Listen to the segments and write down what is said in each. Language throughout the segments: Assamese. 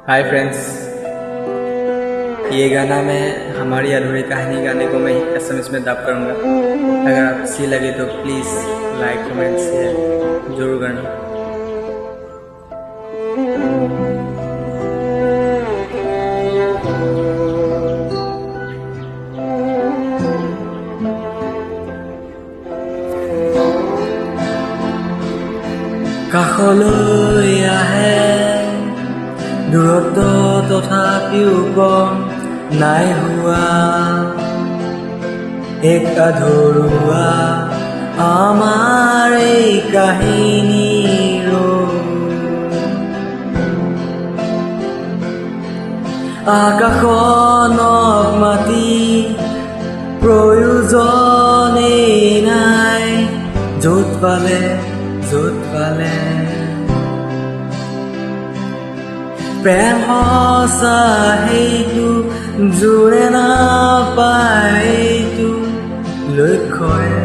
हाय फ्रेंड्स, ये गाना मैं हमारी अधूरी कहानी गाने को मैं एसएमएस में डब करूँगा। अगर आप अच्छी लगे तो प्लीज़ लाइक कमेंट शेयर जरूर करना। কাষলৈ আহে দূৰত্ব তথাপিও কম নাই হোৱা এক আধৰুৱা আমাৰ এই কাহিনীৰ আকাশনক মাতি প্ৰয়োজনেই নাই য'ত পালে প্ৰেম সঁচা সেইটো জোৰে নাপায় এইটো লক্ষ্যৰে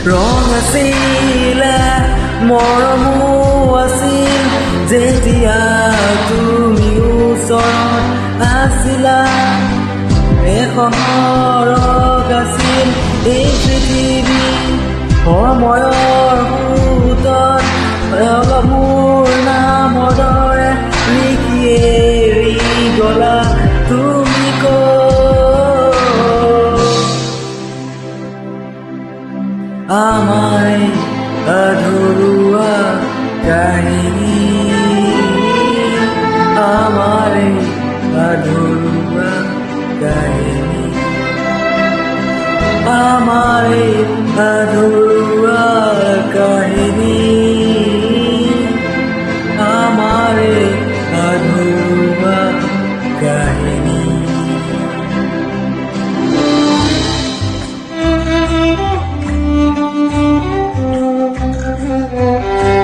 ৰং আছিলে মৰমো আছিল যেতিয়া তুমি ওচৰত আছিলা এখন সৰগ আছিল এই পৃথিৱী সময়ৰ সোঁতত অলপ মোৰ নামৰ দৰে লিখি এৰি গলা তুমি আমাৰ আধৰুৱা কাহিনী আমাৰ আধৰুৱা কাহিনী আমাৰ আধৰুৱা